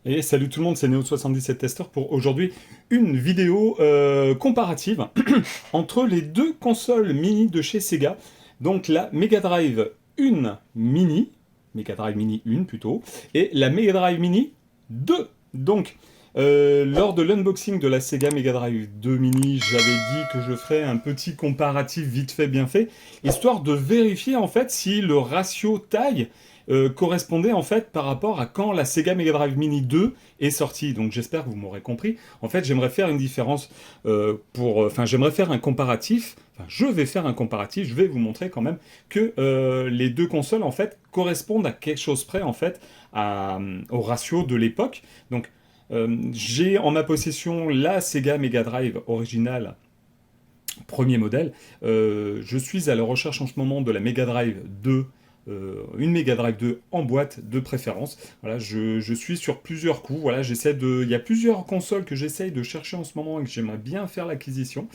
Et salut tout le monde, c'est Neo77 Tester pour aujourd'hui une vidéo comparative entre les deux consoles mini de chez Sega. Donc la Mega Drive 1 mini, Mega Drive Mini 1 plutôt, et la Mega Drive Mini 2. Donc lors de l'unboxing de la Sega Mega Drive 2 mini, j'avais dit que je ferais un petit comparatif vite fait bien fait, histoire de vérifier en fait si le ratio taille correspondait en fait par rapport à quand la Sega Mega Drive Mini 2 est sortie. Donc j'espère que vous m'aurez compris. En fait, j'aimerais faire une différence enfin, j'aimerais faire un comparatif. Enfin, je vais faire un comparatif. Je vais vous montrer quand même que les deux consoles en fait correspondent à quelque chose près en fait au ratio de l'époque. Donc j'ai en ma possession la Sega Mega Drive originale premier modèle. Je suis à la recherche en ce moment de la Mega Drive 2, une Mega Drive 2 en boîte de préférence. Voilà, je suis sur plusieurs coups. Voilà, il y a plusieurs consoles que j'essaye de chercher en ce moment et que j'aimerais bien faire l'acquisition.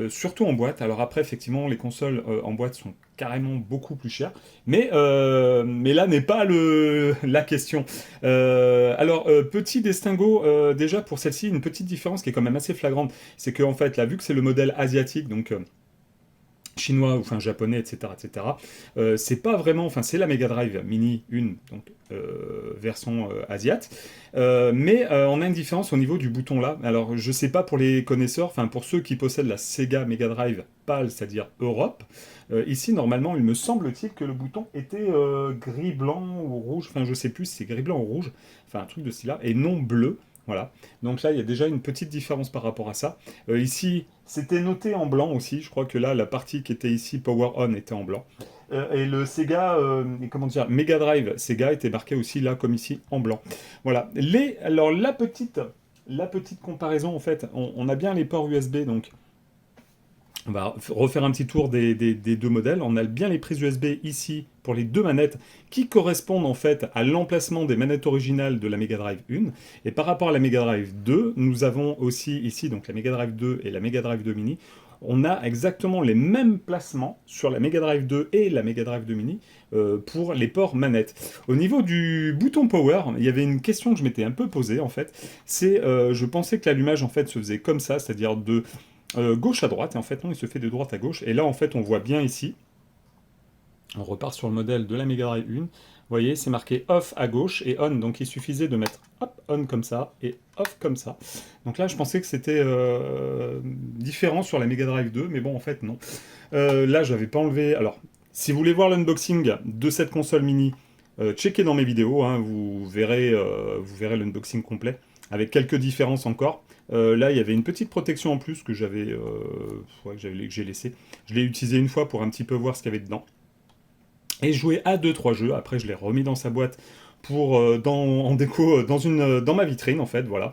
Surtout en boîte. Alors après, effectivement, les consoles en boîte sont carrément beaucoup plus chères, mais là n'est pas la question. Petit distinguo, déjà pour celle-ci, une petite différence qui est quand même assez flagrante, c'est que en fait, là, vu que c'est le modèle asiatique, donc chinois, ou enfin japonais, etc., etc. C'est pas vraiment, enfin c'est la Mega Drive Mini 1, donc version asiate, on a une différence au niveau du bouton là. Alors je sais pas pour les connaisseurs, enfin pour ceux qui possèdent la Sega Mega Drive PAL, c'est-à-dire Europe, ici normalement il me semble-t-il que le bouton était gris, blanc ou rouge, enfin je sais plus si c'est gris, blanc ou rouge, enfin un truc de ce là et non bleu. Voilà. Donc là, il y a déjà une petite différence par rapport à ça. Ici, c'était noté en blanc aussi. Je crois que là, la partie qui était ici, Power On, était en blanc. Et le Sega, comment dire, Mega Drive Sega était marqué aussi là, comme ici, en blanc. Voilà. Alors, la petite comparaison, en fait, on a bien les ports USB, donc on va refaire un petit tour des deux modèles. On a bien les prises USB ici pour les deux manettes qui correspondent en fait à l'emplacement des manettes originales de la Mega Drive 1. Et par rapport à la Mega Drive 2, nous avons aussi ici donc la Mega Drive 2 et la Mega Drive 2 Mini. On a exactement les mêmes placements sur la Mega Drive 2 et la Mega Drive 2 Mini pour les ports manettes. Au niveau du bouton Power, il y avait une question que je m'étais un peu posée en fait. Je pensais que l'allumage en fait se faisait comme ça, c'est-à-dire de gauche à droite, et en fait non, il se fait de droite à gauche. Et là, en fait, on voit bien ici, on repart sur le modèle de la Mega Drive 1, vous voyez, c'est marqué off à gauche et on, donc il suffisait de mettre hop, on comme ça et off comme ça. Donc là, je pensais que c'était différent sur la Mega Drive 2, mais bon, en fait, non. Là, j'avais pas enlevé. Alors, si vous voulez voir l'unboxing de cette console mini, checkez dans mes vidéos, hein, vous verrez l'unboxing complet, avec quelques différences encore. Là, il y avait une petite protection en plus que j'ai laissé. Je l'ai utilisé une fois pour un petit peu voir ce qu'il y avait dedans. Et joué à deux trois jeux. Après, je l'ai remis dans sa boîte pour en déco dans ma vitrine en fait. Voilà.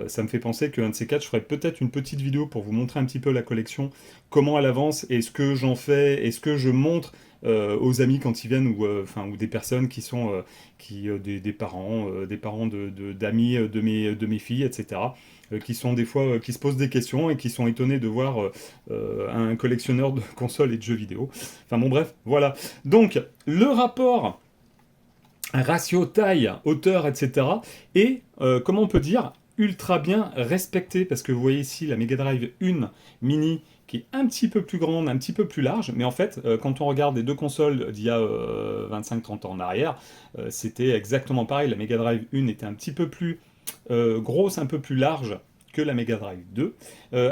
Ça me fait penser qu'un de ces quatre, je ferai peut-être une petite vidéo pour vous montrer un petit peu la collection, comment elle avance et ce que j'en fais et ce que je montre aux amis quand ils viennent ou des personnes qui sont des parents d'amis de mes filles, etc. Qui sont des fois qui se posent des questions et qui sont étonnés de voir un collectionneur de consoles et de jeux vidéo. Enfin bon bref, voilà. Donc le rapport ratio taille, hauteur, etc. est, comment on peut dire, ultra bien respecté, parce que vous voyez ici la Mega Drive 1 mini qui est un petit peu plus grande, un petit peu plus large, mais en fait, quand on regarde les deux consoles d'il y a 25-30 ans en arrière, c'était exactement pareil. La Mega Drive 1 était un petit peu plus grosse, un peu plus large que la Mega Drive 2.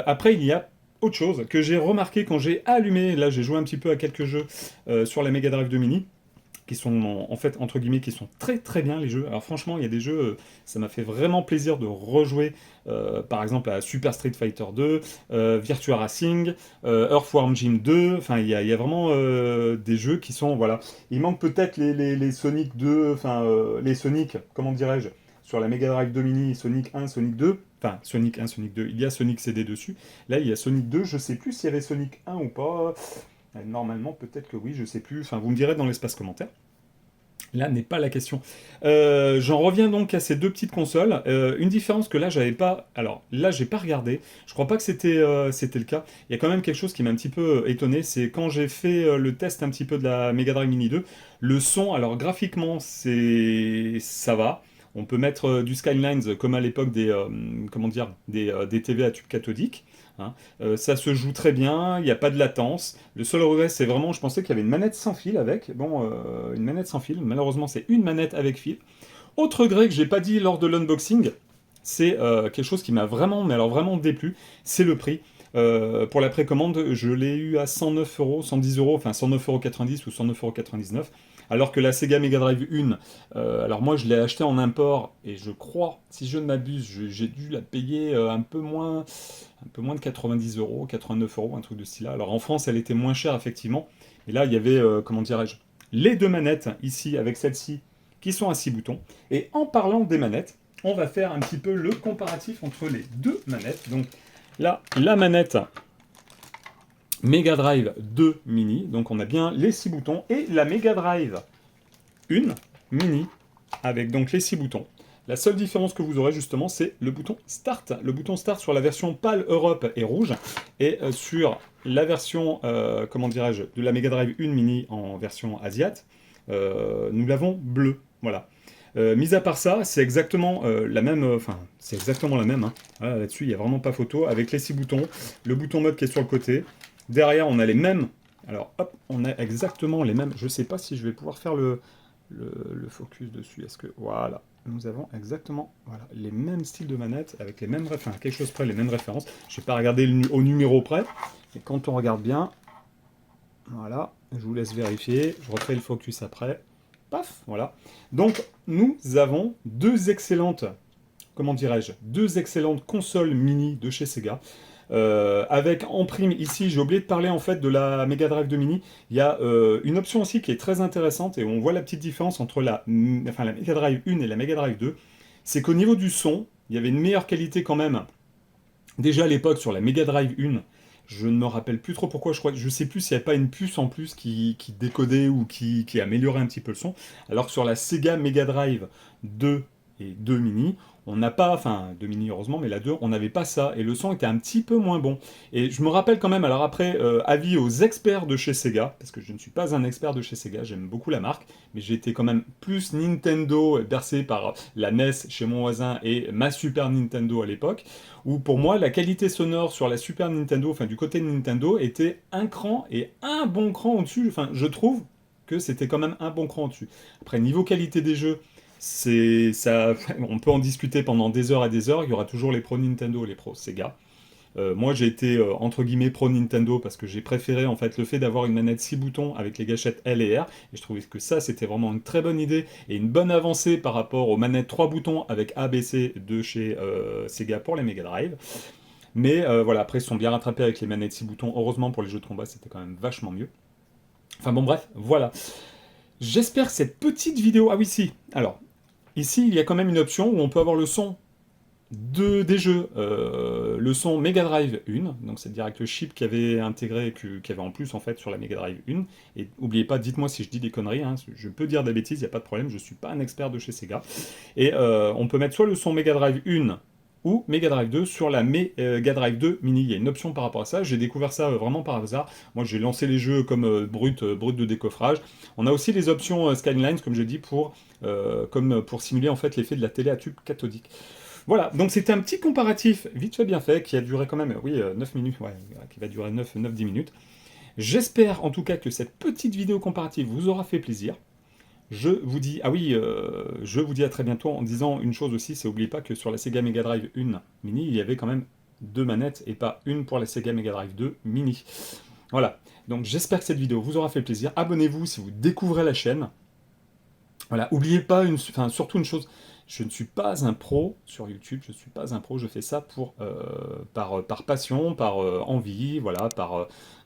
Après, il y a autre chose que j'ai remarqué quand j'ai allumé, là j'ai joué un petit peu à quelques jeux sur la Mega Drive 2 mini, qui sont en fait entre guillemets qui sont très très bien les jeux. Alors franchement, il y a des jeux, ça m'a fait vraiment plaisir de rejouer, par exemple à Super Street Fighter 2, Virtua Racing, Earthworm Jim 2. Enfin, il y a vraiment des jeux qui sont voilà. Il manque peut-être les Sonic 2, enfin les Sonic, comment dirais-je, sur la Mega Drive 2 mini, Sonic 1, Sonic 2. Enfin, Sonic 1, Sonic 2, il y a Sonic CD dessus. Là, il y a Sonic 2, je sais plus s'il y avait Sonic 1 ou pas. Normalement, peut-être que oui, je sais plus. Enfin, vous me direz dans l'espace commentaire. Là n'est pas la question. J'en reviens donc à ces deux petites consoles. Une différence que là j'avais pas. Alors là j'ai pas regardé. Je crois pas que c'était le cas. Il y a quand même quelque chose qui m'a un petit peu étonné. C'est quand j'ai fait le test un petit peu de la Mega Drive Mini 2. Le son, alors graphiquement ça va. On peut mettre du Skylines comme à l'époque des, comment dire, des TV à tube cathodique. Hein. Ça se joue très bien, il n'y a pas de latence. Le seul regret, c'est vraiment, je pensais qu'il y avait une manette sans fil avec. Bon, une manette sans fil, malheureusement, c'est une manette avec fil. Autre regret que j'ai pas dit lors de l'unboxing, c'est quelque chose qui m'a vraiment, mais alors vraiment déplu, c'est le prix. Pour la précommande, je l'ai eu à 109 euros, 110 euros, enfin 109,90 € ou 109,99 €, alors que la Sega Mega Drive 1, alors moi je l'ai acheté en import, et je crois, si je ne m'abuse, j'ai dû la payer un peu moins de 90 euros, 89 euros, un truc de ce style-là. Alors en France, elle était moins chère, effectivement, et là il y avait, comment dirais-je, les deux manettes, ici, avec celle-ci, qui sont à 6 boutons. Et en parlant des manettes, on va faire un petit peu le comparatif entre les deux manettes. Donc là, la manette Mega Drive 2 Mini, donc on a bien les 6 boutons, et la Mega Drive 1 Mini, avec donc les 6 boutons. La seule différence que vous aurez justement, c'est le bouton Start. Le bouton Start sur la version PAL Europe est rouge, et sur la version, comment dirais-je, de la Mega Drive 1 Mini en version Asiate, nous l'avons bleu. Voilà. Mis à part ça, c'est exactement la même, enfin, c'est exactement la même. Hein. Voilà, là-dessus, il n'y a vraiment pas photo. Avec les 6 boutons, le bouton mode qui est sur le côté. Derrière, on a les mêmes. Alors, hop, on a exactement les mêmes. Je ne sais pas si je vais pouvoir faire le focus dessus. Est-ce que, voilà, nous avons exactement, voilà, les mêmes styles de manette avec les mêmes, enfin, quelque chose près, les mêmes références. Je ne vais pas regarder au numéro près, mais quand on regarde bien, voilà, je vous laisse vérifier. Je refais le focus après. Paf, voilà. Donc, nous avons deux excellentes, comment dirais-je, deux excellentes consoles mini de chez Sega. Avec en prime, ici, j'ai oublié de parler en fait de la Mega Drive 2 Mini. Il y a une option aussi qui est très intéressante, et on voit la petite différence entre la Mega Drive 1 et la Mega Drive 2. C'est qu'au niveau du son, il y avait une meilleure qualité quand même. Déjà à l'époque, sur la Mega Drive 1, je ne me rappelle plus trop pourquoi, je sais plus s'il n'y avait pas une puce en plus qui décodait ou qui améliorait un petit peu le son. Alors que sur la Sega Mega Drive 2 et 2 mini, on n'a pas, enfin 2 mini heureusement, mais la 2, on n'avait pas ça, et le son était un petit peu moins bon. Et je me rappelle quand même, alors après, avis aux experts de chez Sega, parce que je ne suis pas un expert de chez Sega, j'aime beaucoup la marque, mais j'étais quand même plus Nintendo, bercé par la NES chez mon voisin et ma Super Nintendo à l'époque, où pour moi la qualité sonore sur la Super Nintendo, enfin du côté de Nintendo, était un cran et un bon cran au-dessus. Enfin, je trouve que c'était quand même un bon cran au-dessus. Après, niveau qualité des jeux, c'est ça, on peut en discuter pendant des heures et des heures. Il y aura toujours les pros Nintendo et les pros Sega. Moi, j'ai été entre guillemets pro Nintendo parce que j'ai préféré en fait le fait d'avoir une manette 6 boutons avec les gâchettes L et R, et je trouvais que ça c'était vraiment une très bonne idée et une bonne avancée par rapport aux manettes 3 boutons avec ABC de chez Sega pour les Mega Drive. Mais voilà, après ils sont bien rattrapés avec les manettes 6 boutons. Heureusement pour les jeux de combat, c'était quand même vachement mieux. Enfin bon, bref, voilà. J'espère que cette petite vidéo. Ah oui, si. Alors, ici, il y a quand même une option où on peut avoir le son des jeux, le son Mega Drive 1, donc c'est direct le chip qui avait intégré, qui avait en plus en fait sur la Mega Drive 1, et n'oubliez pas, dites-moi si je dis des conneries, hein, je peux dire des bêtises, il n'y a pas de problème, je ne suis pas un expert de chez Sega, et on peut mettre soit le son Mega Drive 1 ou Mega Drive 2 sur la Mega Drive 2 Mini. Il y a une option par rapport à ça. J'ai découvert ça vraiment par hasard. Moi, j'ai lancé les jeux comme brut de décoffrage. On a aussi les options Skylines, comme je dis, comme pour simuler en fait l'effet de la télé à tube cathodique. Voilà, donc c'était un petit comparatif vite fait bien fait, qui a duré quand même, oui, 9 minutes, ouais, qui va durer 9-10 minutes. J'espère en tout cas que cette petite vidéo comparative vous aura fait plaisir. Je vous dis, ah oui, je vous dis à très bientôt en disant une chose aussi, c'est n'oubliez pas que sur la Sega Mega Drive 1 Mini, il y avait quand même deux manettes et pas une pour la Sega Mega Drive 2 Mini. Voilà, donc j'espère que cette vidéo vous aura fait plaisir. Abonnez-vous si vous découvrez la chaîne. Voilà, n'oubliez pas, surtout une chose, je ne suis pas un pro sur YouTube, je ne suis pas un pro, je fais ça par passion, par envie, voilà,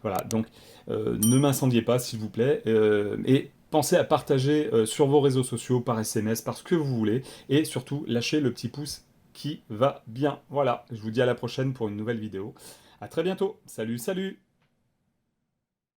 voilà. Donc ne m'incendiez pas s'il vous plaît, et pensez à partager sur vos réseaux sociaux, par SMS, par ce que vous voulez, et surtout lâchez le petit pouce qui va bien. Voilà, je vous dis à la prochaine pour une nouvelle vidéo. À très bientôt, salut, salut!